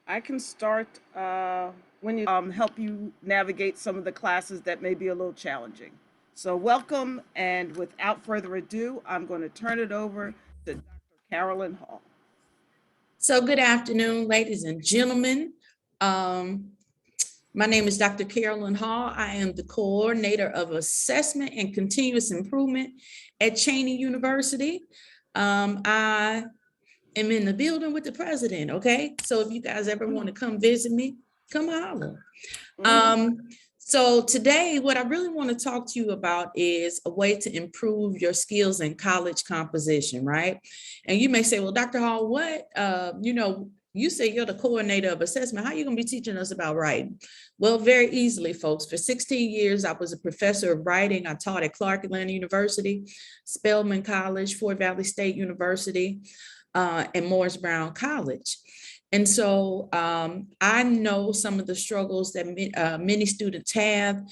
I can start when you help you navigate some of the classes that may be a little challenging. So welcome, and without further ado, I'm going to turn it over to Dr. Carolyn Hall. So good afternoon, ladies and gentlemen. My name is Dr. Carolyn Hall. I am the coordinator of assessment and continuous improvement at Cheyney University. I am in the building with the president, okay? So if you guys ever want to come visit me, come holler. So today, what I really want to talk to you about is a way to improve your skills in college composition, right? And you may say, well, Dr. Hall, what, you say you're the coordinator of assessment. How are you going to be teaching us about writing? Well, very easily, folks. For 16 years, I was a professor of writing. I taught at Clark Atlanta University, Spelman College, Fort Valley State University, and Morris Brown College. And so I know some of the struggles that many students have.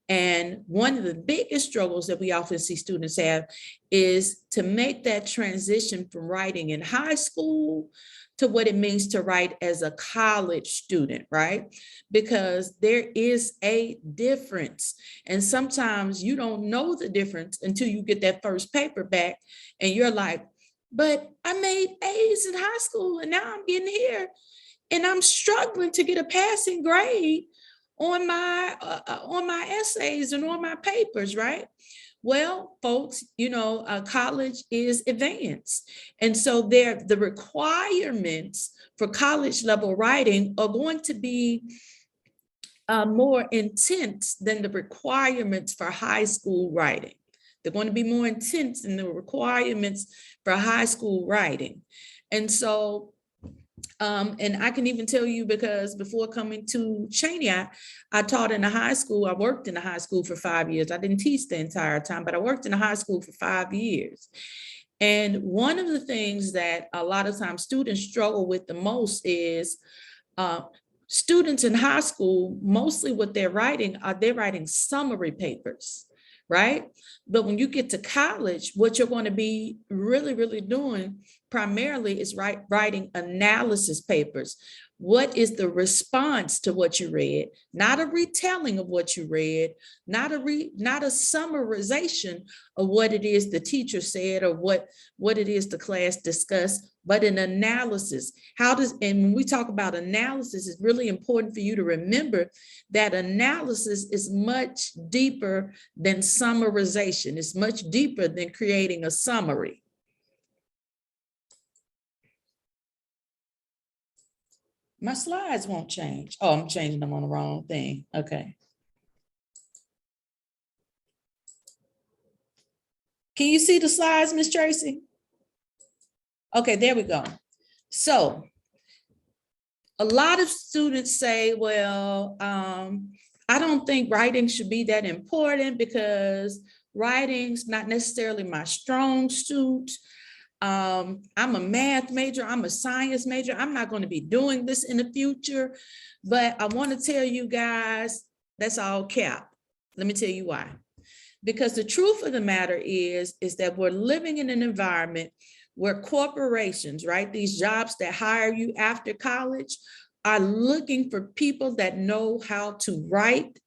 And one of the biggest struggles that we often see students have is to make that transition from writing in high school to what it means to write as a college student, right? Because there is a difference. And sometimes you don't know the difference until you get that first paper back and you're like, but I made A's in high school and now I'm getting here and I'm struggling to get a passing grade on my essays and on my papers, right? Well, folks, college is advanced. And so the requirements for college level writing are going to be more intense than the requirements for high school writing. They're going to be more intense than the requirements for high school writing. And so, and I can even tell you because before coming to Cheyney, I taught in a high school. I worked in a high school for 5 years. I didn't teach the entire time, but I worked in a high school for 5 years. And one of the things that a lot of times students struggle with the most is students in high school, mostly what they're writing summary papers, right? But when you get to college, what you're going to be really, really doing primarily is writing analysis papers. What is the response to what you read? Not a retelling of what you read, not a summarization of what it is the teacher said or what it is the class discussed, but an analysis. And when we talk about analysis, it's really important for you to remember that analysis is much deeper than summarization. It's much deeper than creating a summary. My slides won't change. Oh, I'm changing them on the wrong thing. Okay. Can you see the slides, Miss Tracy? Okay, there we go. So a lot of students say, well, I don't think writing should be that important because writing's not necessarily my strong suit. I'm a math major, I'm a science major. I'm not going to be doing this in the future, but I want to tell you guys, that's all cap. Let me tell you why. Because the truth of the matter is that we're living in an environment where corporations, right, these jobs that hire you after college are looking for people that know how to write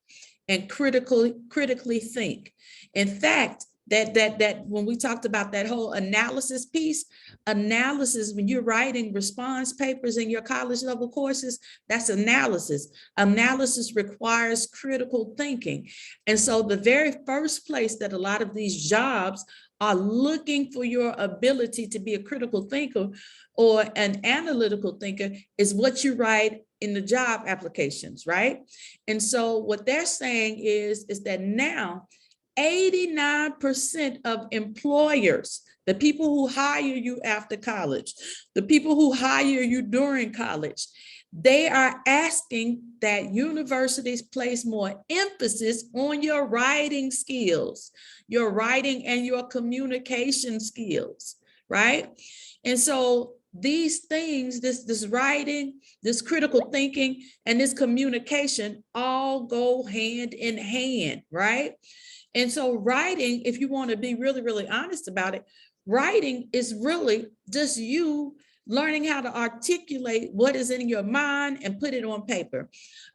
and critically think. In fact, that when we talked about that whole analysis piece, when you're writing response papers in your college level courses, that's analysis. Analysis requires critical thinking. And so the very first place that a lot of these jobs are looking for your ability to be a critical thinker or an analytical thinker is what you write in the job applications, right? And so what they're saying is that now 89% of employers, the people who hire you after college, the people who hire you during college, they are asking that universities place more emphasis on your writing skills, your writing and your communication skills, right? And so these things, this writing, this critical thinking, and this communication all go hand in hand, right? And so writing, if you want to be really, really honest about it, writing is really just you learning how to articulate what is in your mind and put it on paper.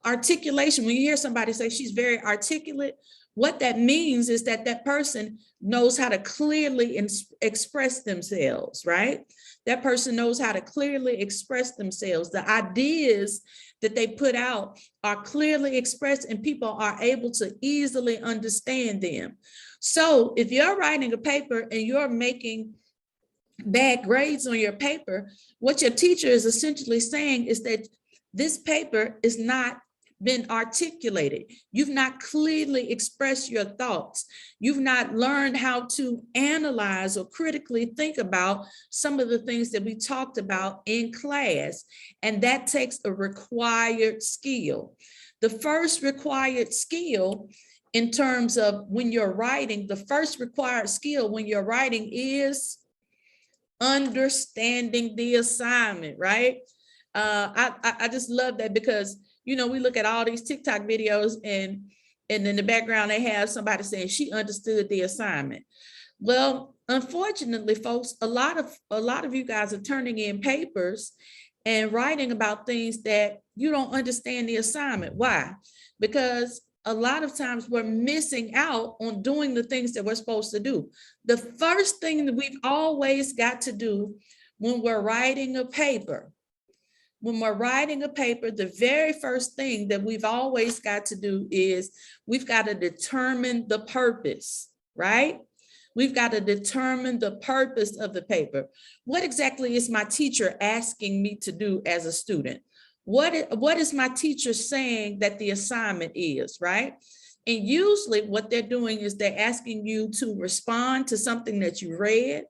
Articulation, when you hear somebody say she's very articulate, what that means is that that person knows how to clearly express themselves, right? That person knows how to clearly express themselves. The ideas that they put out are clearly expressed and people are able to easily understand them. So if you're writing a paper and you're making bad grades on your paper, what your teacher is essentially saying is that this paper is not been articulated. You've not clearly expressed your thoughts. You've not learned how to analyze or critically think about some of the things that we talked about in class. And that takes a required skill. The first required skill in terms of when you're writing, the first required skill when you're writing is understanding the assignment, right? I just love that because, you know, we look at all these TikTok videos and in the background, they have somebody saying she understood the assignment. Well, unfortunately, folks, a lot of you guys are turning in papers and writing about things that you don't understand the assignment. Why? Because a lot of times we're missing out on doing the things that we're supposed to do. The first thing that we've always got to do when we're writing a paper, the very first thing that we've always got to do is we've got to determine the purpose, right? We've got to determine the purpose of the paper. What exactly is my teacher asking me to do as a student? What is my teacher saying that the assignment is, right? And usually what they're doing is they're asking you to respond to something that you read.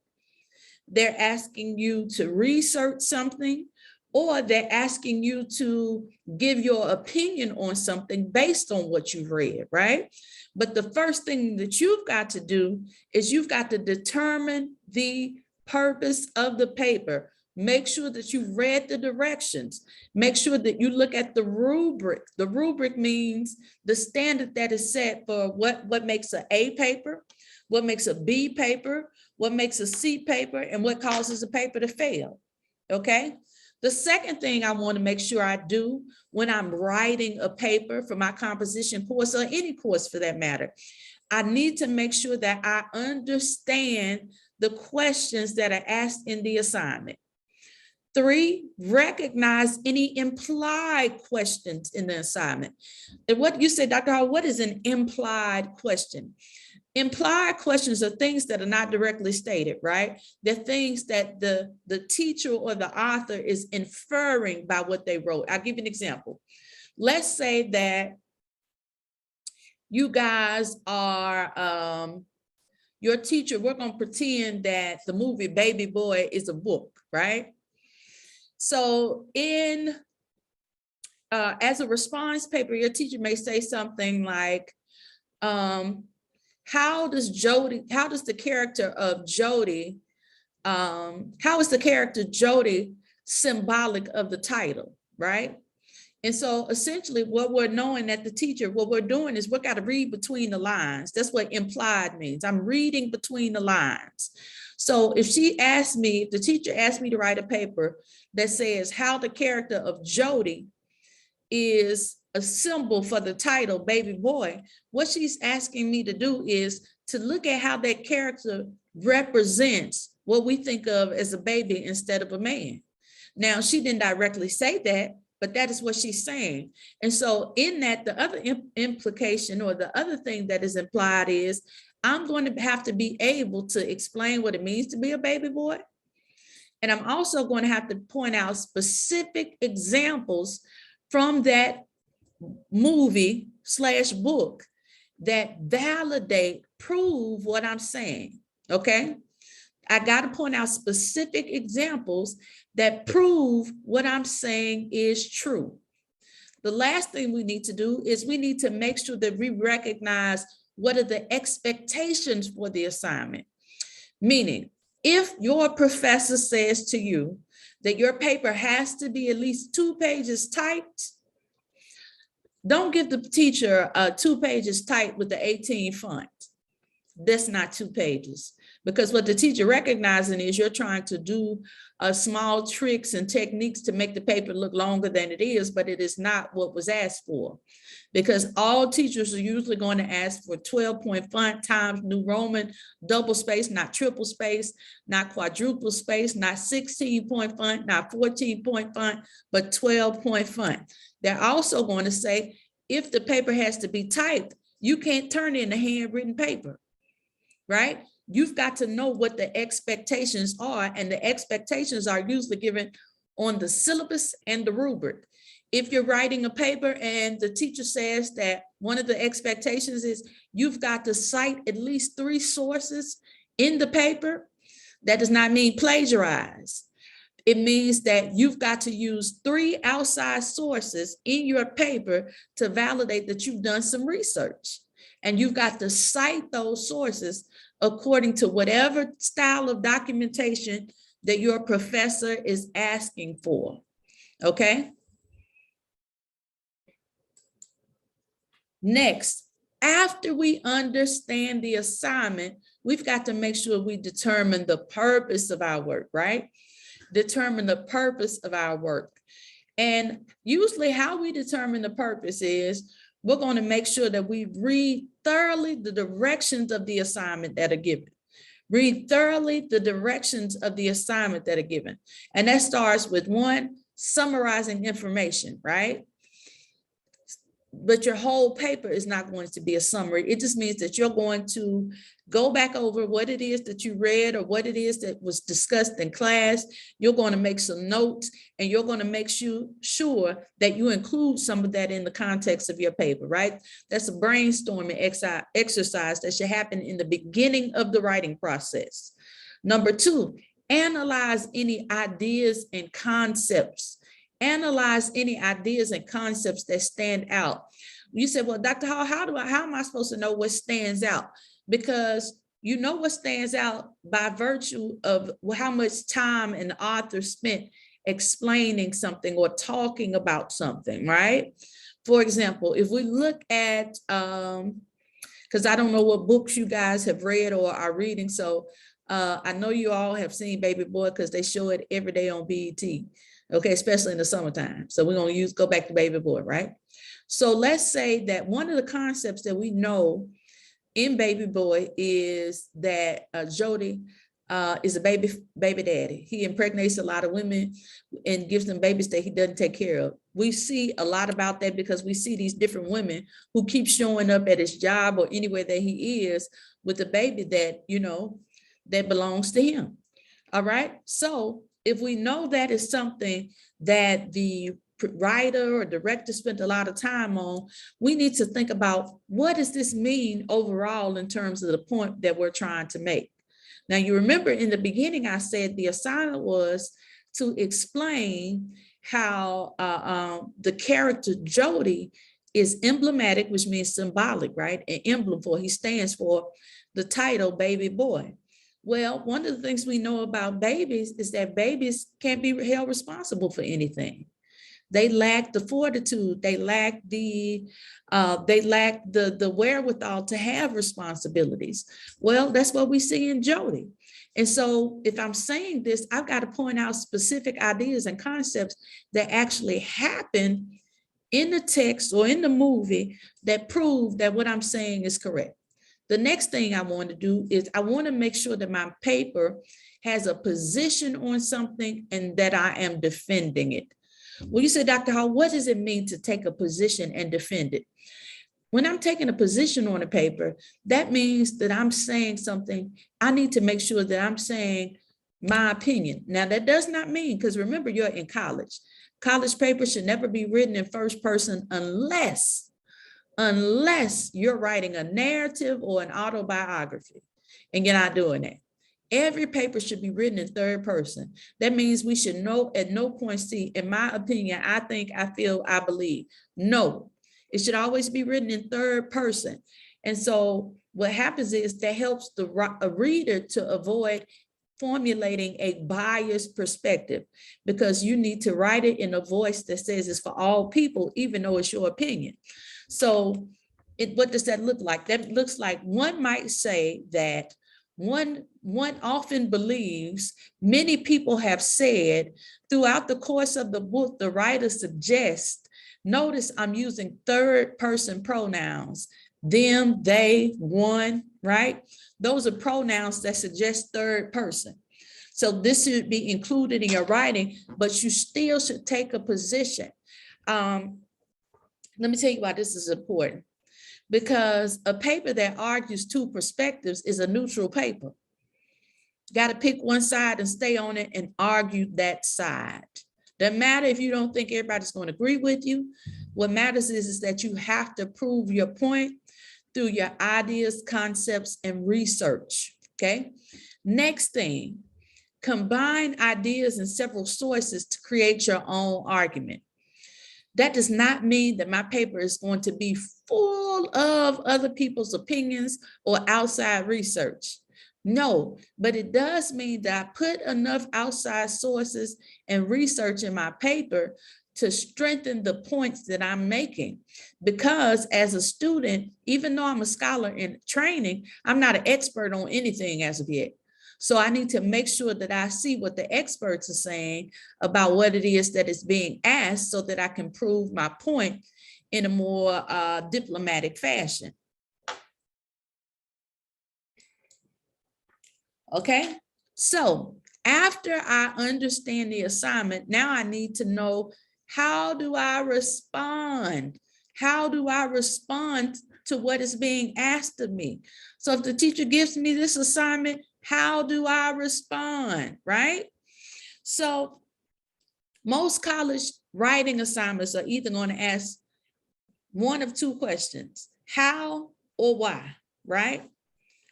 They're asking you to research something, or they're asking you to give your opinion on something based on what you've read, right? But the first thing that you've got to do is you've got to determine the purpose of the paper. Make sure that you've read the directions. Make sure that you look at the rubric. The rubric means the standard that is set for what makes an A paper, what makes a B paper, what makes a C paper, and what causes a paper to fail, okay? The second thing I want to make sure I do when I'm writing a paper for my composition course, or any course for that matter, I need to make sure that I understand the questions that are asked in the assignment. 3, recognize any implied questions in the assignment. And what you said, Dr. Hall, what is an implied question? Implied questions are things that are not directly stated, right? They're things that the teacher or the author is inferring by what they wrote. I'll give you an example. Let's say that you guys are, your teacher, we're gonna pretend that the movie Baby Boy is a book, right? So as a response paper, your teacher may say something like, how is the character Jody symbolic of the title, right? And so essentially what we're knowing that the teacher, what we're doing is we've got to read between the lines. That's what implied means. I'm reading between the lines. So if the teacher asked me to write a paper that says how the character of Jody is a symbol for the title Baby Boy, what she's asking me to do is to look at how that character represents what we think of as a baby instead of a man. Now, she didn't directly say that, but that is what she's saying. And so in that, the other implication or the other thing that is implied is I'm going to have to be able to explain what it means to be a baby boy. And I'm also going to have to point out specific examples from that movie / book that validate, prove what I'm saying, okay? I got to point out specific examples that prove what I'm saying is true. The last thing we need to do is we need to make sure that we recognize what are the expectations for the assignment. Meaning, if your professor says to you that your paper has to be at least 2 pages typed, don't give the teacher 2 pages typed with the 18 font. That's not 2 pages. Because what the teacher recognizing is you're trying to do small tricks and techniques to make the paper look longer than it is, but it is not what was asked for. Because all teachers are usually going to ask for 12-point font times New Roman double space, not triple space, not quadruple space, not 16-point font, not 14-point font, but 12-point font. They're also going to say, if the paper has to be typed, you can't turn in a handwritten paper, right? You've got to know what the expectations are, and the expectations are usually given on the syllabus and the rubric. If you're writing a paper and the teacher says that one of the expectations is you've got to cite at least 3 sources in the paper, that does not mean plagiarize. It means that you've got to use 3 outside sources in your paper to validate that you've done some research. And you've got to cite those sources according to whatever style of documentation that your professor is asking for, okay? Next, after we understand the assignment, we've got to make sure we determine the purpose of our work, right? Determine the purpose of our work. And usually how we determine the purpose is we're going to make sure that we read thoroughly the directions of the assignment that are given. Read thoroughly the directions of the assignment that are given. And that starts with 1, summarizing information, right? But your whole paper is not going to be a summary. It just means that you're going to go back over what it is that you read or what it is that was discussed in class. You're going to make some notes, and you're going to make sure that you include some of that in the context of your paper, right? That's a brainstorming exercise that should happen in the beginning of the writing process. Number 2, analyze any ideas and concepts. Analyze any ideas and concepts that stand out. You said, well, Dr. Hall, how am I supposed to know what stands out? Because you know what stands out by virtue of how much time an author spent explaining something or talking about something, right? For example, if we look at, because I don't know what books you guys have read or are reading, so I know you all have seen Baby Boy because they show it every day on BET. Okay, especially in the summertime. So we're going to go back to Baby Boy, right? So let's say that one of the concepts that we know in Baby Boy is that Jody is a baby daddy. He impregnates a lot of women and gives them babies that he doesn't take care of. We see a lot about that because we see these different women who keep showing up at his job or anywhere that he is with a baby that, you know, that belongs to him. All right. So if we know that is something that the writer or director spent a lot of time on, we need to think about what does this mean overall in terms of the point that we're trying to make. Now, you remember in the beginning, I said the assignment was to explain how the character Jody is emblematic, which means symbolic, right? An emblem for, he stands for the title Baby Boy. Well, one of the things we know about babies is that babies can't be held responsible for anything. They lack the fortitude. They lack the wherewithal to have responsibilities. Well, that's what we see in Jody. And so if I'm saying this, I've got to point out specific ideas and concepts that actually happen in the text or in the movie that prove that what I'm saying is correct. The next thing I want to do is I want to make sure that my paper has a position on something and that I am defending it. Well, you said, Dr. Hall, what does it mean to take a position and defend it? When I'm taking a position on a paper, that means that I'm saying something. I need to make sure that I'm saying my opinion. Now, that does not mean, because remember, you're in college. College papers should never be written in first person unless you're writing a narrative or an autobiography, and you're not doing that. Every paper should be written in third person. That means we should know at no point see, in my opinion, I think, I feel, I believe. No, it should always be written in third person. And so what happens is that helps a reader to avoid formulating a biased perspective, because you need to write it in a voice that says it's for all people, even though it's your opinion. So what does that look like? That looks like one might say that one one often believes, many people have said throughout the course of the book, the writer suggests, notice I'm using third person pronouns, them, they, one, right? Those are pronouns that suggest third person. So this should be included in your writing, but you still should take a position. Let me tell you why this is important. Because a paper that argues two perspectives is a neutral paper. Got to pick one side and stay on it and argue that side. Doesn't matter if you don't think everybody's going to agree with you. What matters is that you have to prove your point through your ideas, concepts, and research, okay? Next thing, combine ideas and several sources to create your own argument. That does not mean that my paper is going to be full of other people's opinions or outside research. No, but it does mean that I put enough outside sources and research in my paper to strengthen the points that I'm making. Because as a student, even though I'm a scholar in training, I'm not an expert on anything as of yet. So I need to make sure that I see what the experts are saying about what it is that is being asked so that I can prove my point in a more diplomatic fashion. Okay, so after I understand the assignment, now I need to know, how do I respond? How do I respond to what is being asked of me? So if the teacher gives me this assignment, how do I respond, right? So most college writing assignments are either going to ask one of two questions, how or why, right?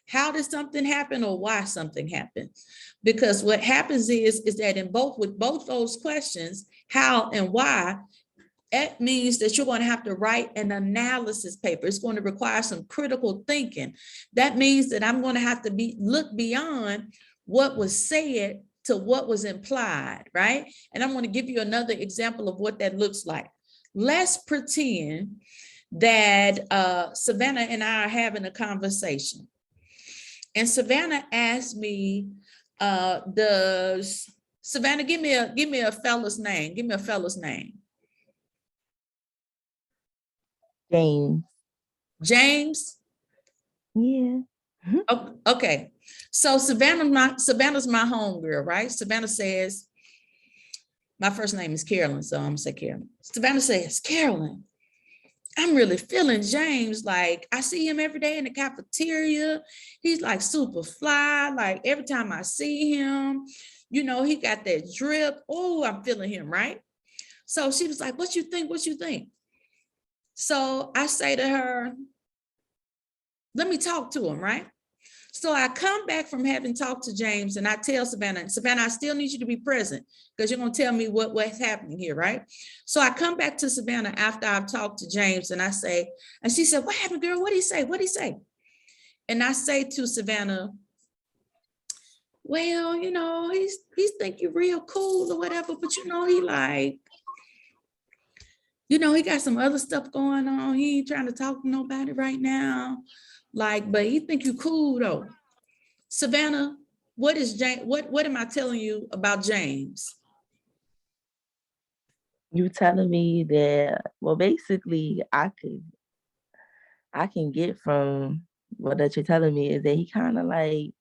How did something happen or why something happened? Because what happens is that with both those questions, how and why, it means that you're going to have to write an analysis paper. It's going to require some critical thinking. That means that I'm going to have to look beyond what was said to what was implied, right? And I'm going to give you another example of what that looks like. Let's pretend that Savannah and I are having a conversation. And Savannah asked me, Savannah, give me a fella's name. Give me a fella's name. James. James? Yeah. Oh, okay. So Savannah's my homegirl, right? Savannah says, my first name is Carolyn, so I'm gonna say Carolyn. Savannah says, Carolyn, I'm really feeling James. Like, I see him every day in the cafeteria. He's like super fly. Like every time I see him, you know, he got that drip. Oh, I'm feeling him, right? So she was like, what you think? What you think? So I say to her, let me talk to him, right? So I come back from having talked to James and I tell Savannah, I still need you to be present because you're going to tell me what's happening here, right? So I come back to Savannah after I've talked to James and I say, and she said, what happened, girl? What'd he say? What'd he say? And I say to Savannah, well, you know, he's think you're real cool or whatever, but you know, he like, you know, he got some other stuff going on. He ain't trying to talk to nobody right now. Like, but he think you cool though. Savannah, what is James? What am I telling you about James? You telling me that, well, basically I can get from what that you're telling me is that he kind of a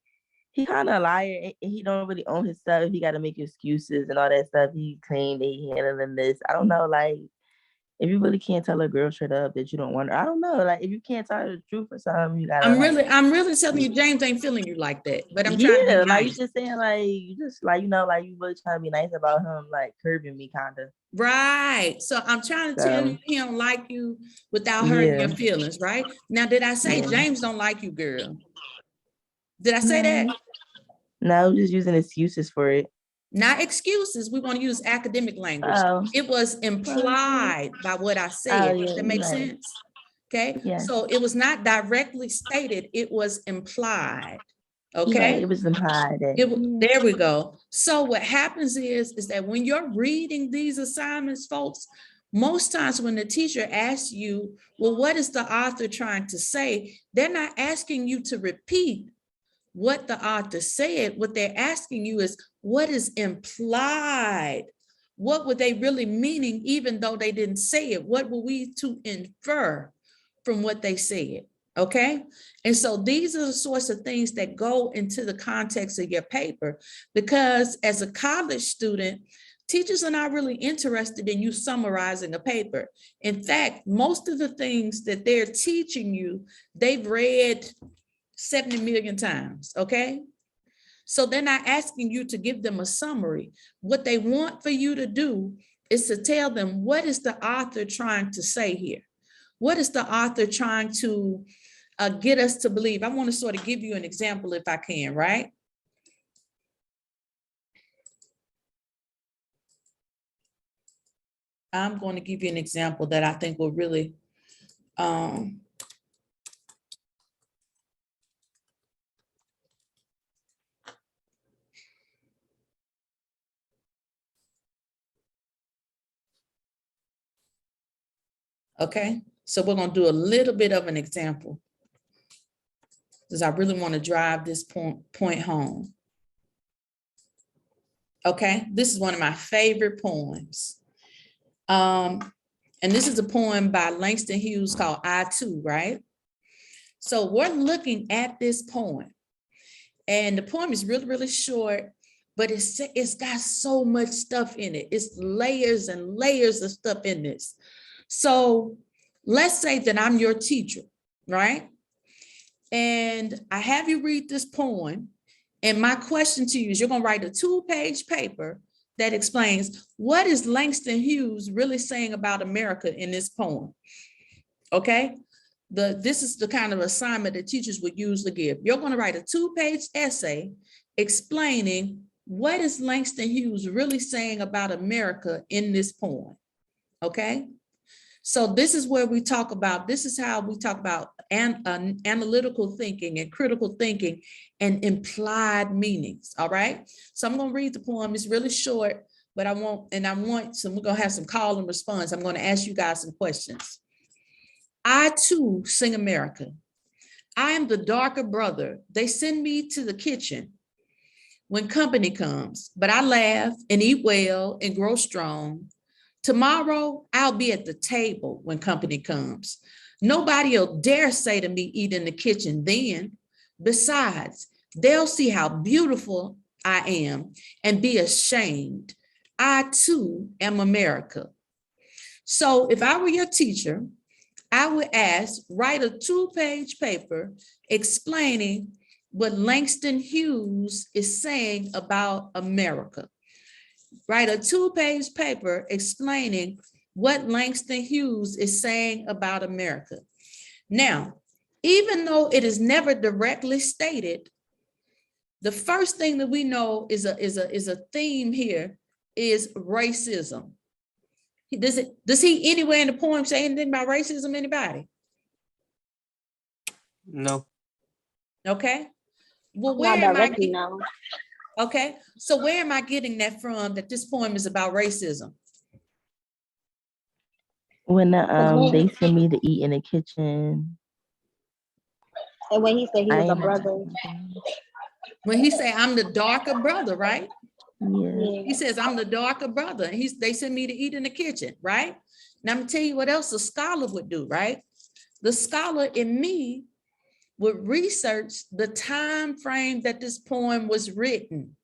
liar and he don't really own his stuff. He got to make excuses and all that stuff. He claimed that he handling this. I don't know, like, if you really can't tell a girl straight up that you don't want her, I don't know. Like, if you can't tell her the truth or something, you gotta. I'm really telling you, James ain't feeling you like that. But I'm trying to be nice. Like you just saying, like you just like, you know, like you really trying to be nice about him, like curbing me, kind of. Right. So I'm trying to tell you he don't like you without hurting your feelings, right? Now, did I say James don't like you, girl? Did I say that? No, I'm just using excuses for it. Not excuses. We want to use academic language. It was implied by what I said. Does that make sense? Okay. Yeah. So it was not directly stated. It was implied. Okay. It was implied. There we go. So what happens is that when you're reading these assignments, folks, most times when the teacher asks you, well, what is the author trying to say? They're not asking you to repeat what the author said. What they're asking you is what is implied? What were they really meaning, even though they didn't say it? What were we to infer from what they said? Okay. And so these are the sorts of things that go into the context of your paper, because as a college student, teachers are not really interested in you summarizing a paper. In fact, most of the things that they're teaching you, they've read 70 million times. Okay. So they're not asking you to give them a summary. What they want for you to do is to tell them, what is the author trying to say here? What is the author trying to get us to believe? I want to sort of give you an example if I can, right? I'm going to give you an example that I think will really okay. So we're going to do a little bit of an example because I really want to drive this point home. Okay, this is one of my favorite poems. And this is a poem by Langston Hughes called I Too, right? So we're looking at this poem, and the poem is really, really short, but it's got so much stuff in it. It's layers and layers of stuff in this. So let's say that I'm your teacher, right? And I have you read this poem. And my question to you is, you're going to write a 2-page paper that explains what is Langston Hughes really saying about America in this poem. Okay. This is the kind of assignment that teachers would usually give. You're going to write a 2-page essay explaining what is Langston Hughes really saying about America in this poem. Okay. So this is where we talk about, this is how we talk about analytical thinking and critical thinking and implied meanings. All right. So I'm going to read the poem. It's really short, but we're going to have some call and response. I'm going to ask you guys some questions. I too sing America. I am the darker brother. They send me to the kitchen when company comes, but I laugh and eat well and grow strong. Tomorrow, I'll be at the table when company comes. Nobody'll dare say to me, eat in the kitchen then. Besides, they'll see how beautiful I am and be ashamed. I too am America. So if I were your teacher, I would ask, write a 2-page paper explaining what Langston Hughes is saying about America. Write a 2-page paper explaining what Langston Hughes is saying about America. Now, even though it is never directly stated, the first thing that we know is a theme here is racism. Does he anywhere in the poem say anything about racism, anybody? No. Okay. Well, Not directly, no. Okay, so where am I getting that from, that this poem is about racism? When they send me to eat in the kitchen. And when he said he was a brother. When he say I'm the darker brother, right? Yeah. He says I'm the darker brother. They send me to eat in the kitchen, right? Now I'm gonna tell you what else a scholar would do, right? The scholar in me would research the time frame that this poem was written.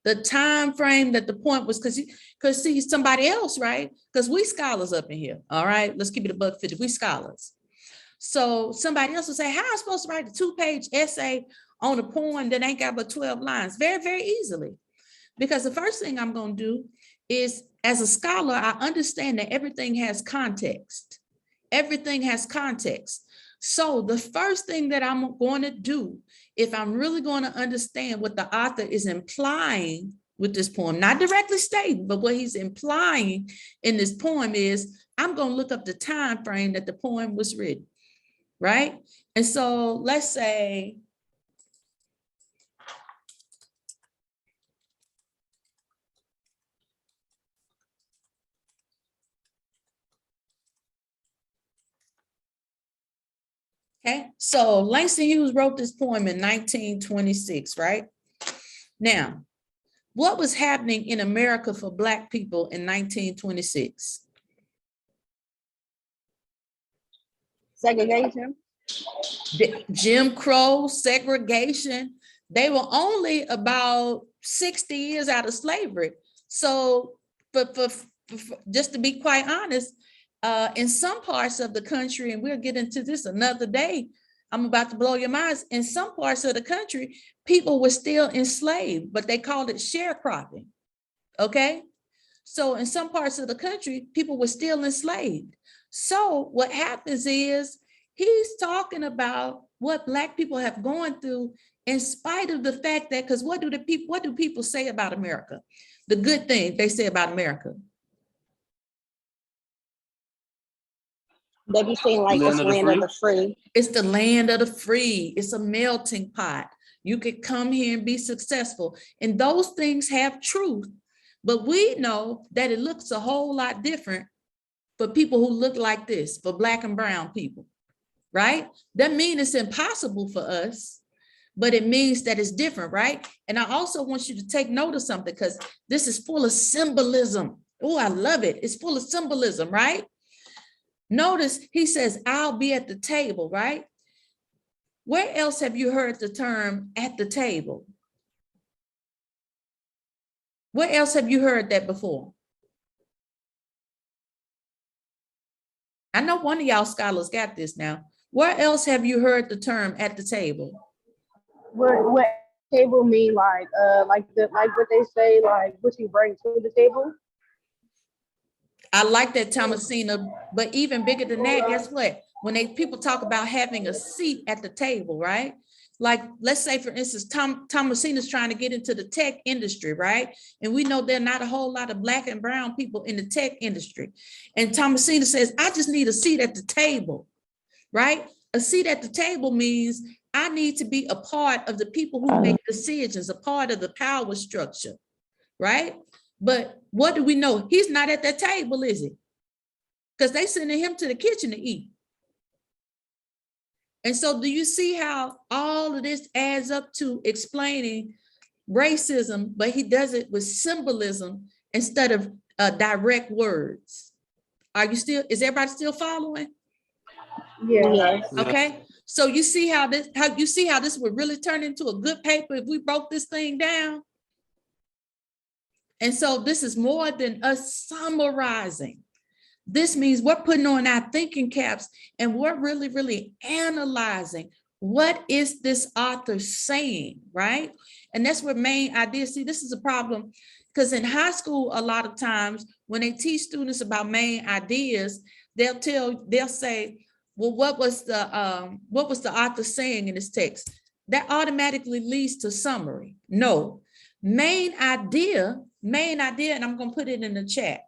The time frame that the poem was, because see, somebody else, right? Because we scholars up in here, all right? Let's keep it $1.50. We scholars. So somebody else will say, how am I supposed to write a 2-page essay on a poem that ain't got but 12 lines? Very, very easily. Because the first thing I'm going to do is, as a scholar, I understand that everything has context. Everything has context. So the first thing that I'm going to do, if I'm really going to understand what the author is implying with this poem, not directly stating, but what he's implying in this poem is, I'm going to look up the time frame that the poem was written, right? And so let's say, Okay, so Langston Hughes wrote this poem in 1926, right? Now, what was happening in America for Black people in 1926? Segregation. Jim Crow, segregation. They were only about 60 years out of slavery. So for just to be quite honest, in some parts of the country, and we'll get into this another day, I'm about to blow your minds. In some parts of the country, people were still enslaved, but they called it sharecropping. Okay. So in some parts of the country, people were still enslaved. So what happens is he's talking about what Black people have gone through in spite of the fact that, because what do people say about America? The good thing they say about America. They be saying like it's land of the free. It's the land of the free. It's a melting pot. You could come here and be successful. And those things have truth. But we know that it looks a whole lot different for people who look like this, for Black and brown people, right? That means it's impossible for us, but it means that it's different, right? And I also want you to take note of something, because this is full of symbolism. Oh, I love it. It's full of symbolism, right? Notice he says, I'll be at the table, right? Where else have you heard the term at the table? Where else have you heard that before? I know one of y'all scholars got this now. Where else have you heard the term at the table? What table mean, like what they say, like what you bring to the table? I like that, Thomasina, but even bigger than that, guess what? When people talk about having a seat at the table, right? Like, let's say, for instance, Thomasina's trying to get into the tech industry, right? And we know there are not a whole lot of Black and brown people in the tech industry. And Thomasina says, I just need a seat at the table, right? A seat at the table means I need to be a part of the people who make decisions, a part of the power structure, right? But what do we know? He's not at that table, is he? Because they sending him to the kitchen to eat. And so do you see how all of this adds up to explaining racism, but he does it with symbolism instead of direct words? Is everybody still following? Yeah. Yes. Okay. So you see how this would really turn into a good paper if we broke this thing down? And so this is more than us summarizing. This means we're putting on our thinking caps and we're really, really analyzing what is this author saying, right? And that's where main ideas, see, this is a problem because in high school, a lot of times when they teach students about main ideas, they'll say, well, what was the author saying in this text? That automatically leads to summary. No, main idea, and I'm gonna put it in the chat.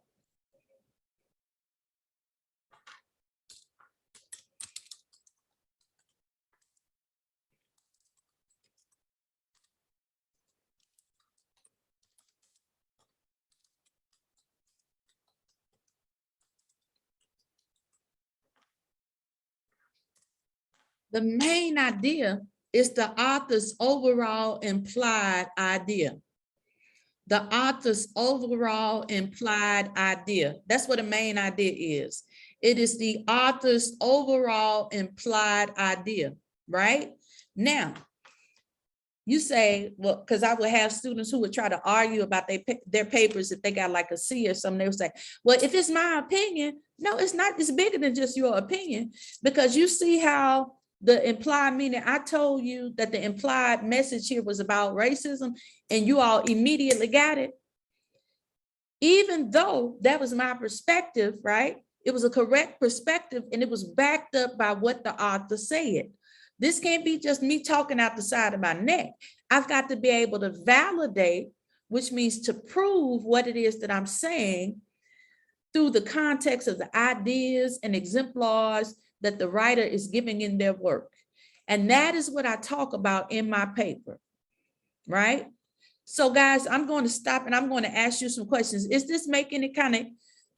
The main idea is the author's overall implied idea. The author's overall implied idea. That's what a main idea is. It is the author's overall implied idea, right? Now, you say, well, because I would have students who would try to argue about their papers if they got like a C or something. They would say, well, if it's my opinion, no, it's not. It's bigger than just your opinion, because you see how the implied meaning, I told you that the implied message here was about racism and you all immediately got it. Even though that was my perspective, right? It was a correct perspective and it was backed up by what the author said. This can't be just me talking out the side of my neck. I've got to be able to validate, which means to prove what it is that I'm saying through the context of the ideas and exemplars that the writer is giving in their work. And that is what I talk about in my paper, right? So guys, I'm going to stop and I'm going to ask you some questions. Is this making it kind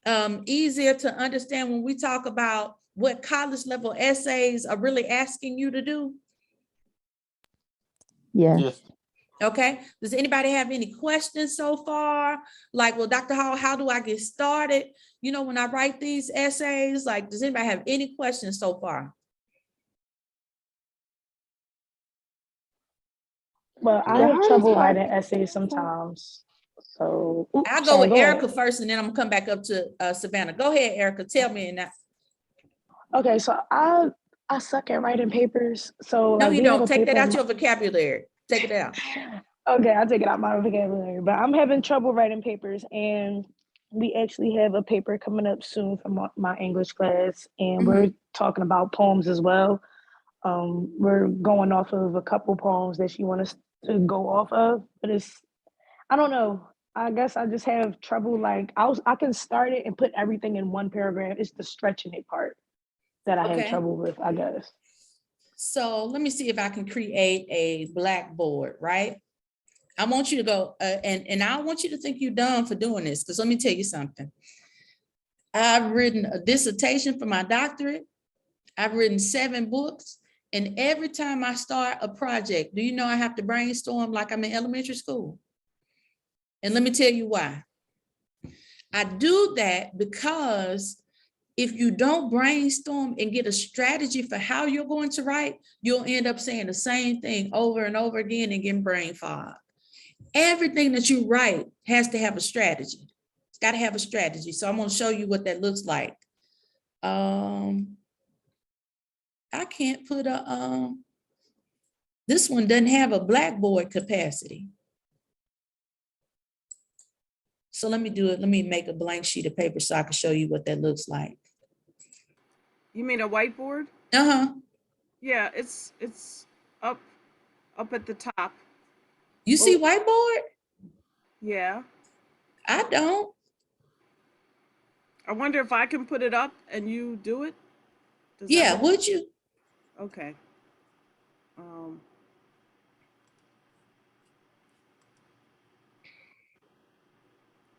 of easier to understand when we talk about what college level essays are really asking you to do? Yeah. Yes. Okay, does anybody have any questions so far? Like, well, Dr. Hall, how do I get started? You know, when I write these essays, like, does anybody have any questions so far? Well, I The have hardest trouble part. writing essays sometimes. So, oops, I'll go sorry, with go ahead. Erica first, and then I'm gonna come back up to Savannah. Go ahead, Erica, tell me. And Okay, so I suck at writing papers. So no, like you we have don't. a Take that paper. out your vocabulary. Take it out. Okay, I'll take it out my vocabulary. But I'm having trouble writing papers, and we actually have a paper coming up soon from my English class, and we're talking about poems as well. We're going off of a couple poems that she wants us to go off of, but I don't know. I guess I just have trouble. Like I can start it and put everything in one paragraph. It's the stretching it part that I have Okay. trouble with, I guess. So let me see if I can create a blackboard, right? I want you to go, and I want you to think you're done for doing this, because let me tell you something. I've written a dissertation for my doctorate. I've written 7 books. And every time I start a project, do you know I have to brainstorm like I'm in elementary school? And let me tell you why. I do that because if you don't brainstorm and get a strategy for how you're going to write, you'll end up saying the same thing over and over again and getting brain fog. Everything that you write has to have a strategy. It's got to have a strategy. So I'm going to show you what that looks like. I can't put a, this one doesn't have a blackboard capacity. So let me do it. Let me make a blank sheet of paper so I can show you what that looks like. You mean a whiteboard? Uh-huh. Yeah, it's up at the top. You see Oh. whiteboard? Yeah. I don't. I wonder if I can put it up and you do it? Does that Yeah, work? would you? Okay.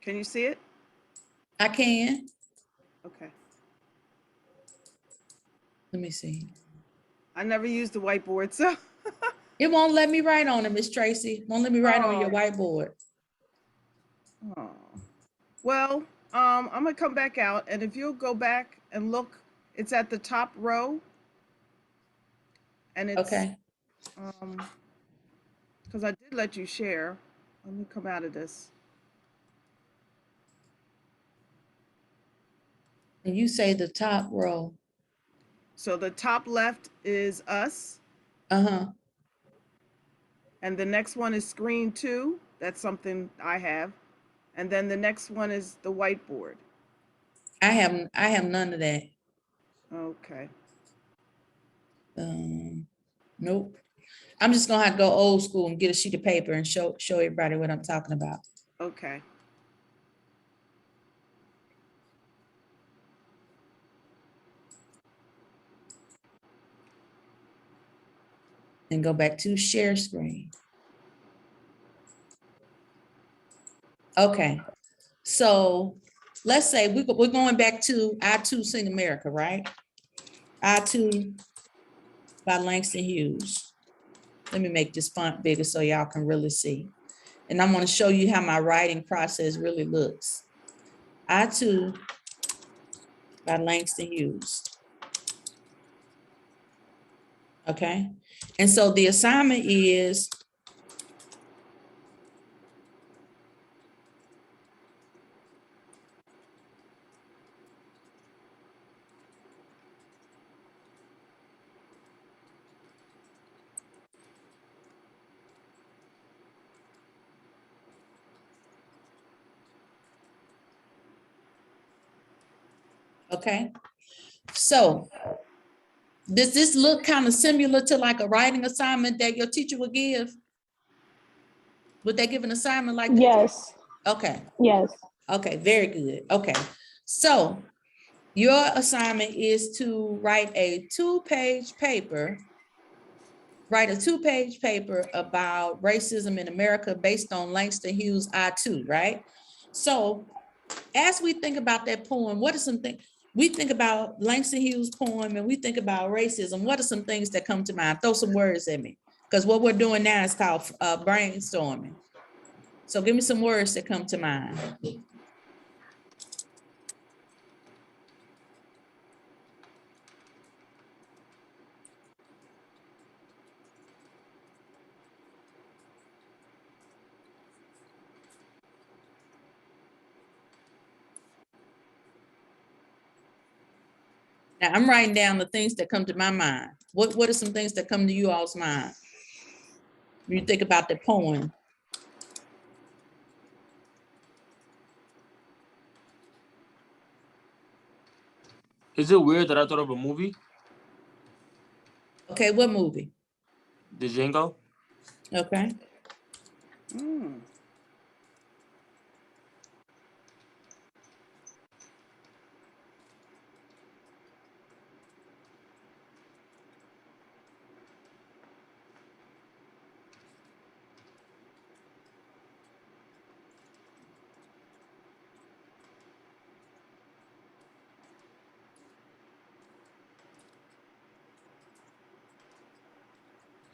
Can you see it? I can. Okay. Let me see. I never used the whiteboard, so. It won't let me write on it, Miss Tracy. Won't let me write on your Oh. whiteboard. Oh. Well, I'm gonna come back out, and if you'll go back and look, it's at the top row, and it's Okay. because I did let you share. Let me come out of this. And you say the top row. So the top left is us, Uh-huh. and the next one is screen 2. That's something I have, and then the next one is the whiteboard. I have none of that. Okay. Nope. I'm just gonna have to go old school and get a sheet of paper and show everybody what I'm talking about. Okay. And go back to share screen. Okay. So let's say we're going back to I Too Sing America, right? I Too by Langston Hughes. Let me make this font bigger so y'all can really see. And I'm going to show you how my writing process really looks. I Too by Langston Hughes. Okay. And so the assignment is okay. So does this look kind of similar to like a writing assignment that your teacher would give? Would they give an assignment like that? Yes. Okay. Yes. Okay, very good. Okay. So your assignment is to write a 2-page paper. Write a 2-page paper about racism in America based on Langston Hughes' I Too, right? So as we think about that poem, what are some things? we think about Langston Hughes' poem and we think about racism, what are some things that come to mind? Throw some words at me. Because what we're doing now is called brainstorming. So give me some words that come to mind. Now I'm writing down the things that come to my mind. What are some things that come to you all's mind when you think about the poem? Is it weird that I thought of a movie, Okay, what movie? The Django? Okay. Mm.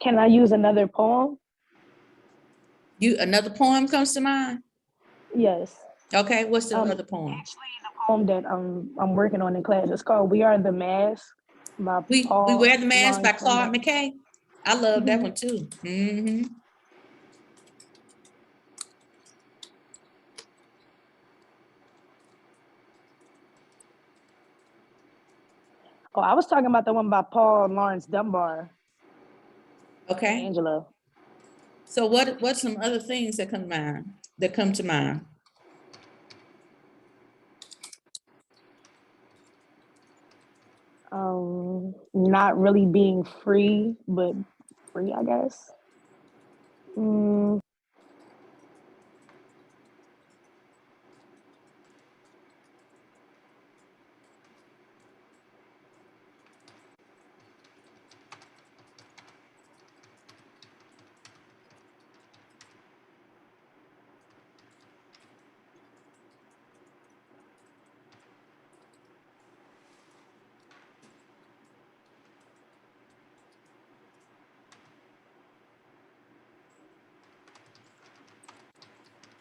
Can I use another poem? Another poem comes to mind? Yes. Okay, what's the Um, other poem? Actually, the poem that I'm working on in class, it's called "We Are the Mask" by We Paul Wear the Mask by Laurence Claude Dunbar. McKay. I love that Mhm. one too. Mhm. Oh, I was talking about the one by Paul Laurence Dunbar. Okay. Angela. So what's some other things that come to mind? Not really being free, but free, I guess. Mm,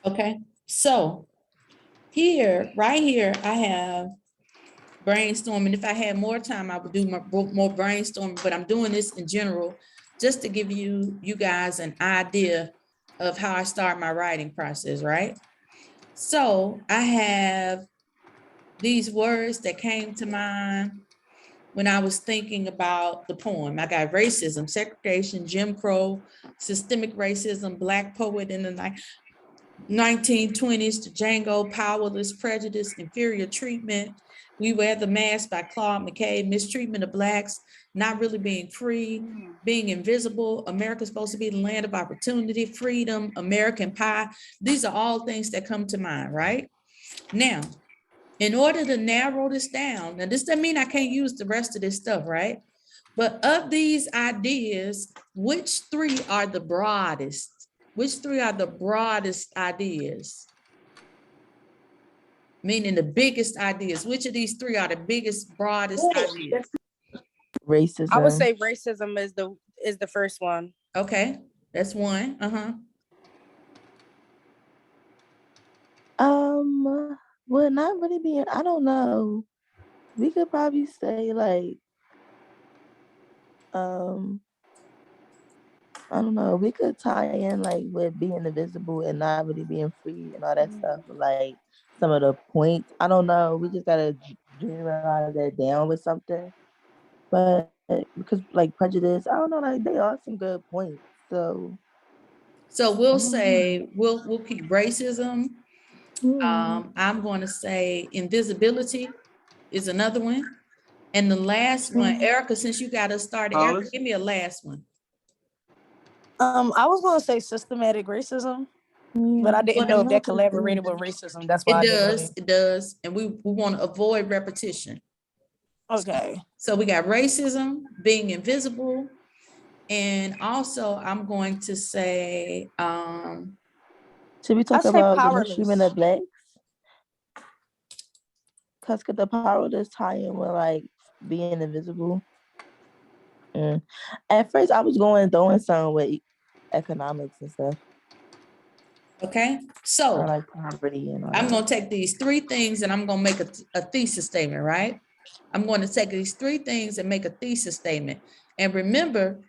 Okay. So right here, I have brainstorming. If I had more time, I would do more brainstorming, but I'm doing this in general just to give you guys an idea of how I start my writing process, right? So I have these words that came to mind when I was thinking about the poem. I got racism, segregation, Jim Crow, systemic racism, Black poet in the 1920s, to Django, powerless, prejudice, inferior treatment. We Wear the Mask by Claude McKay, mistreatment of Blacks, not really being free, being invisible, America's supposed to be the land of opportunity, freedom, American pie. These are all things that come to mind, right? Now, in order to narrow this down, now this doesn't mean I can't use the rest of this stuff, right? But of these ideas, which three are the broadest? Which three are the broadest ideas? Meaning the biggest ideas. Which of these three are the biggest, broadest ideas? Racism. I would say racism is the first one. Okay, that's one. Well, not really being, I don't know. We could probably say like, I don't know, we could tie in like with being invisible and not really being free and all that stuff. Like some of the points, I don't know. We just gotta generalize that down with something. But because like prejudice, I don't know, like they are some good points. So we'll say we'll keep racism. yeah. I'm going to say invisibility is another one. And the last one, Erica, since you got us started, Erica, Hollis? give me a last one. I was gonna say systematic racism, but I didn't know if that collaborated with racism. That's why I didn't really. It does. And we want to avoid repetition. Okay. So we got racism, being invisible, and also I'm going to say, should we talk I say about the powerless. mistreatment of Blacks? Cause could the power does tie in with like being invisible? At first, I was throwing some with economics and stuff, Okay, or so like poverty and all I'm that. gonna take these three things and I'm gonna make a thesis statement, right? I'm going to take these three things and make a thesis statement. And remember,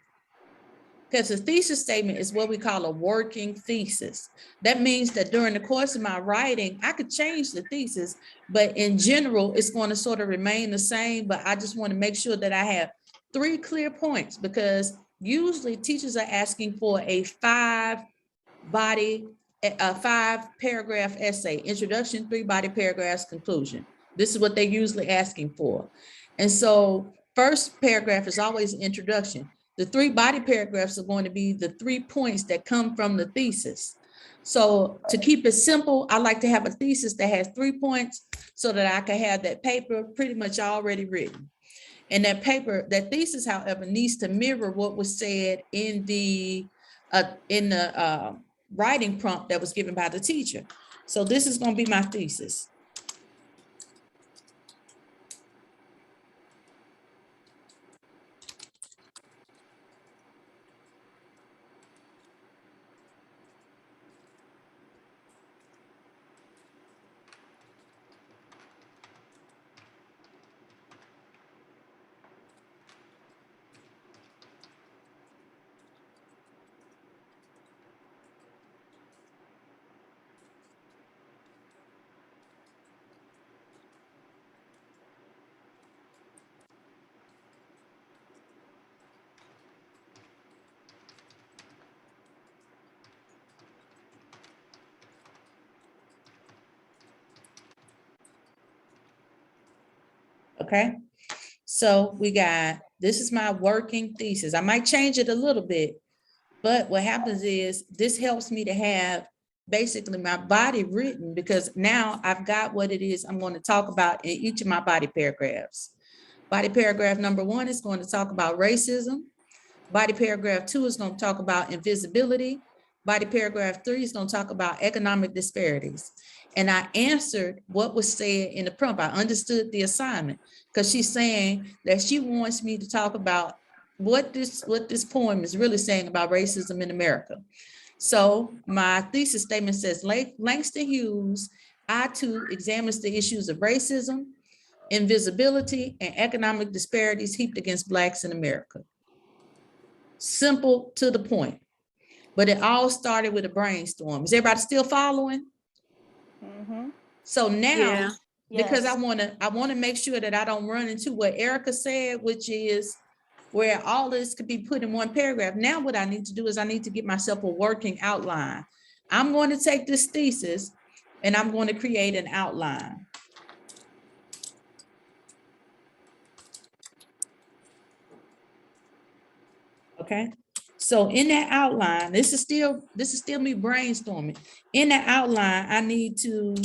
because a thesis statement is what we call a working thesis. That means that during the course of my writing, I could change the thesis, but in general, it's going to sort of remain the same. But I just want to make sure that I have three clear points, because usually teachers are asking for a five paragraph essay: introduction, 3 body paragraphs, conclusion. This is what they're usually asking for. And so first paragraph is always an introduction. The 3 body paragraphs are going to be the 3 points that come from the thesis. So to keep it simple, I like to have a thesis that has 3 points so that I can have that paper pretty much already written. And that paper, that thesis, however, needs to mirror what was said in the writing prompt that was given by the teacher. So this is going to be my thesis. Okay, so we got, this is my working thesis. I might change it a little bit, but what happens is this helps me to have basically my body written, because now I've got what it is I'm going to talk about in each of my body paragraphs. Body paragraph number 1 is going to talk about racism. Body paragraph 2 is going to talk about invisibility. Body paragraph 3 is going to talk about economic disparities. And I answered what was said in the prompt. I understood the assignment, because she's saying that she wants me to talk about what this poem is really saying about racism in America. So my thesis statement says, Langston Hughes, I too examines the issues of racism, invisibility, and economic disparities heaped against Blacks in America. Simple, to the point. But it all started with a brainstorm. Is everybody still following? Mm-hmm. So now, because Yes. I want to make sure that I don't run into what Erica said, which is where all this could be put in one paragraph. Now what I need to do is I need to get myself a working outline. I'm going to take this thesis and I'm going to create an outline. Okay. So in that outline, this is still me brainstorming. In that outline, I need to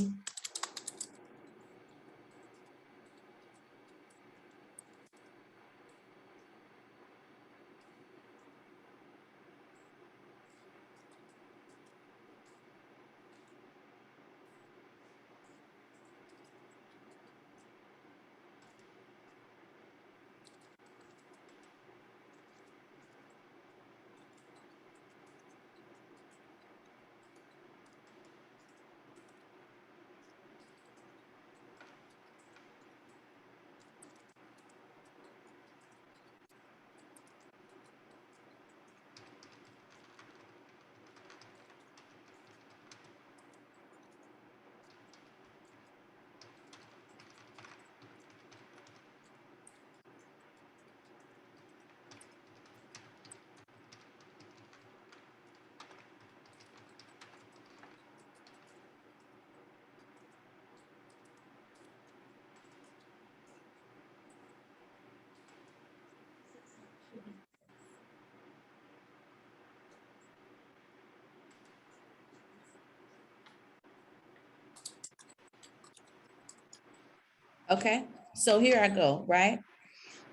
okay, so here I go, right?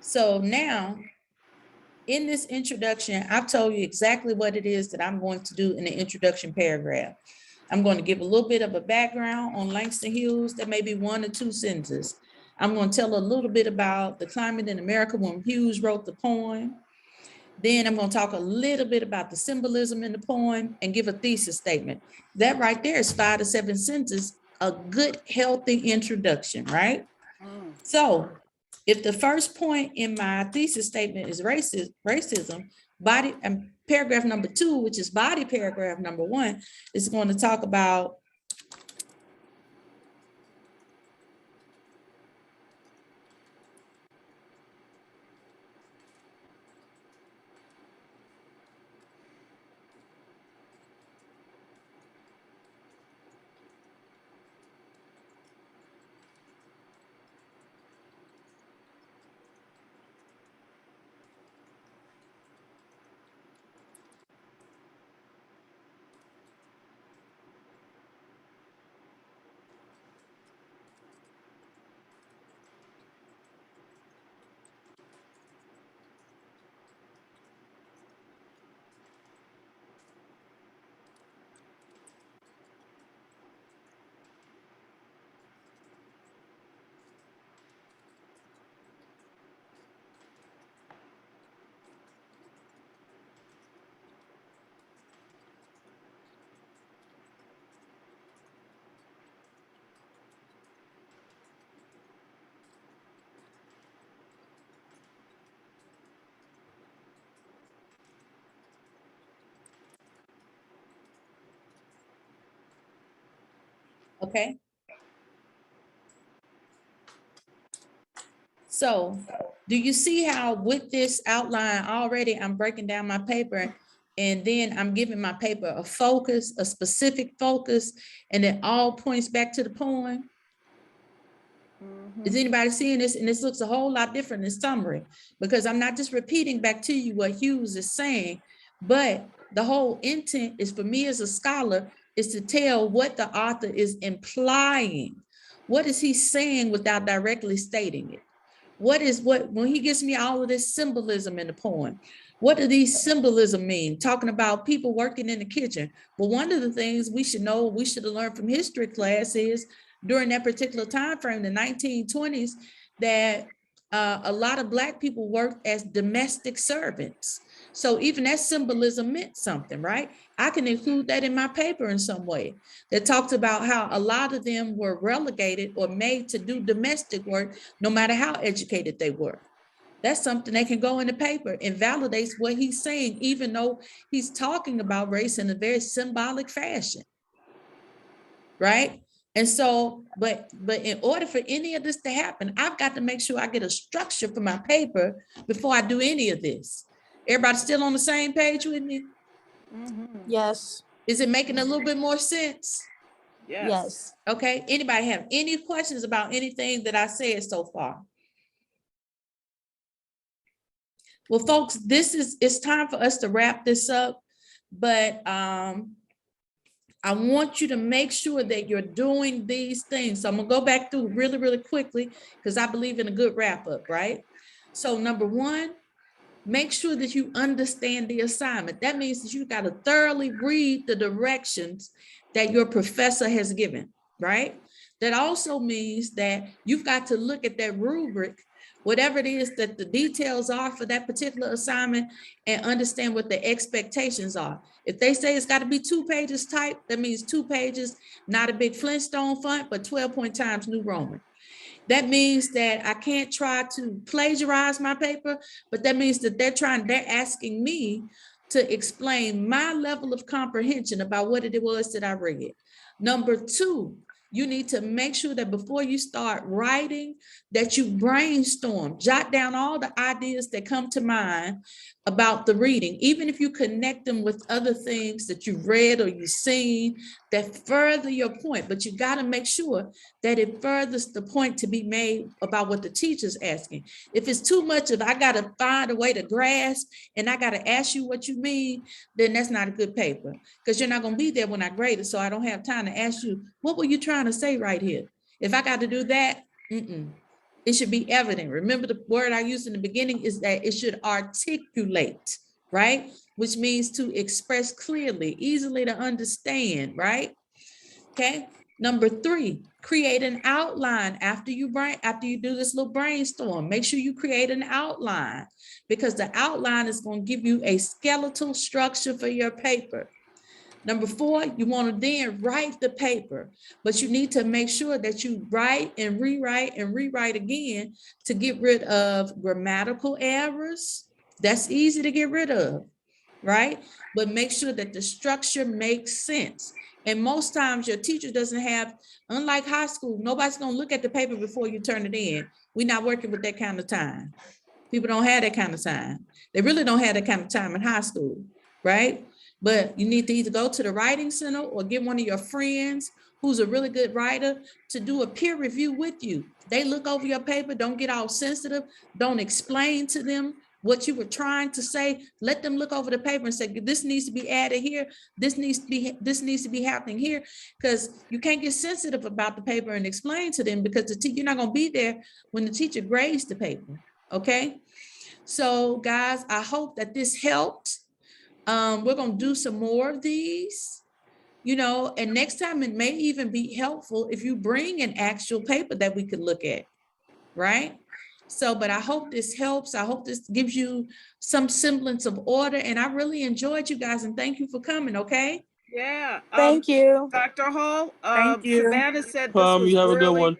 So now in this introduction, I've told you exactly what it is that I'm going to do in the introduction paragraph. I'm going to give a little bit of a background on Langston Hughes. There may be 1 or 2 sentences. I'm going to tell a little bit about the climate in America when Hughes wrote the poem. Then I'm going to talk a little bit about the symbolism in the poem and give a thesis statement. That right there is 5 to 7 sentences, a good, healthy introduction, right? So if the first point in my thesis statement is racism, paragraph number 2, which is body paragraph number 1, is going to talk about okay. So do you see how with this outline already, I'm breaking down my paper and then I'm giving my paper a focus, a specific focus, and it all points back to the poem? Is anybody seeing this? And this looks a whole lot different in summary, because I'm not just repeating back to you what Hughes is saying, but the whole intent is for me as a scholar is to tell what the author is implying. What is he saying without directly stating it? When he gives me all of this symbolism in the poem, what do these symbolism mean? Talking about people working in the kitchen. Well, one of the things we should know, we should have learned from history class is during that particular time frame, the 1920s, that a lot of Black people worked as domestic servants. So even that symbolism meant something, right? I can include that in my paper in some way that talks about how a lot of them were relegated or made to do domestic work, no matter how educated they were. That's something that can go in the paper and validates what he's saying, even though he's talking about race in a very symbolic fashion, right? And so, but in order for any of this to happen, I've got to make sure I get a structure for my paper before I do any of this. Everybody still on the same page with me? Yes. Is it making a little bit more sense? Yes. Okay, anybody have any questions about anything that I said so far? Well, folks, it's time for us to wrap this up, but I want you to make sure that you're doing these things. So I'm gonna go back through really, really quickly because I believe in a good wrap up, right? So number 1, make sure that you understand the assignment. That means that you got to thoroughly read the directions that your professor has given, right? That also means that you've got to look at that rubric, whatever it is that the details are for that particular assignment, and understand what the expectations are. If they say it's got to be 2 pages typed, that means 2 pages, not a big Flintstone font, but 12-point Times New Roman. That means that I can't try to plagiarize my paper, but that means that they're asking me to explain my level of comprehension about what it was that I read. Number 2, you need to make sure that before you start writing, that you brainstorm, jot down all the ideas that come to mind about the reading, even if you connect them with other things that you've read or you've seen that further your point, but you got to make sure that it furthers the point to be made about what the teacher's asking. If it's too much of, I got to find a way to grasp and I got to ask you what you mean, then that's not a good paper, because you're not going to be there when I grade it, so I don't have time to ask you, what were you trying to say right here? If I got to do that, it should be evident. Remember the word I used in the beginning is that it should articulate, right? Which means to express clearly, easily to understand, right? Okay. Number 3, create an outline after you do this little brainstorm. Make sure you create an outline, because the outline is going to give you a skeletal structure for your paper. Number 4, you want to then write the paper, but you need to make sure that you write and rewrite again to get rid of grammatical errors. That's easy to get rid of, right? But make sure that the structure makes sense. And most times your teacher doesn't have, unlike high school, nobody's going to look at the paper before you turn it in. We're not working with that kind of time. People don't have that kind of time. They really don't have that kind of time in high school, right? But you need to either go to the writing center or get one of your friends who's a really good writer to do a peer review with you. They look over your paper, don't get all sensitive, don't explain to them what you were trying to say. Let them look over the paper and say, this needs to be added here, this needs to be happening here, because you can't get sensitive about the paper and explain to them, because you're not going to be there when the teacher grades the paper. Okay, so guys, I hope that this helped. We're going to do some more of these, and next time it may even be helpful if you bring an actual paper that we could look at, right? So, but I hope this helps. I hope this gives you some semblance of order, and I really enjoyed you guys, and thank you for coming, okay? Yeah. Thank you. Dr. Hall, Thank you. Savannah said this was You have a good really, one.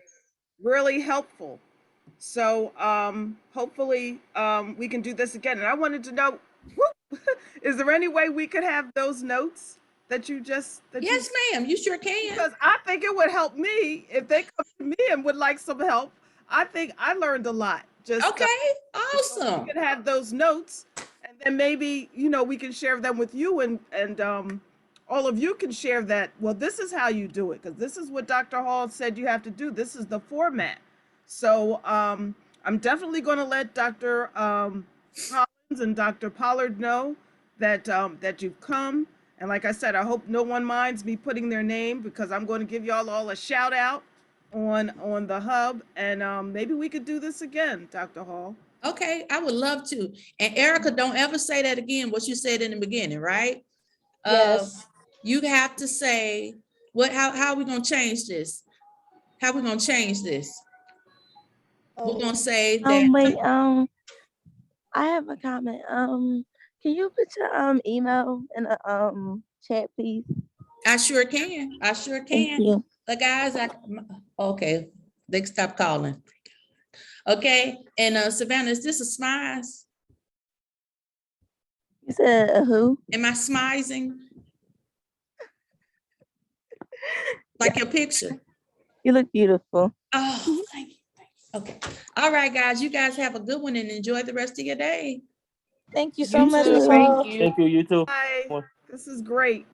really helpful. So hopefully we can do this again. And I wanted to know, is there any way we could have those notes that you just? Yes, ma'am. You sure can. Because I think it would help me if they come to me and would like some help. I think I learned a lot. Just Okay, awesome. we could have those notes, and then maybe we can share them with you, and all of you can share that. Well, this is how you do it, because this is what Dr. Hall said you have to do. This is the format. So I'm definitely going to let Dr. Collins and Dr. Pollard know that that you've come. And like I said, I hope no one minds me putting their name, because I'm going to give y'all all a shout out on the hub, and maybe we could do this again, Dr. Hall. Okay, I would love to. And Erica, don't ever say that again, what you said in the beginning, right? Yes. You have to say, how are we going to change this? How are we going to change this? We're going to say that. Wait, I have a comment. Can you put your email in the chat, please? I sure can. I sure can. Thank you. The guys, okay, they stop calling. Okay, and Savannah, is this a smize? You said who? Am I smizing? Like your picture? You look beautiful. Oh, thank you. Okay. All right, guys, you guys have a good one and enjoy the rest of your day. Thank you so You much. too. Ms. Thank Hall. you. Thank you. You too. Bye. This is great.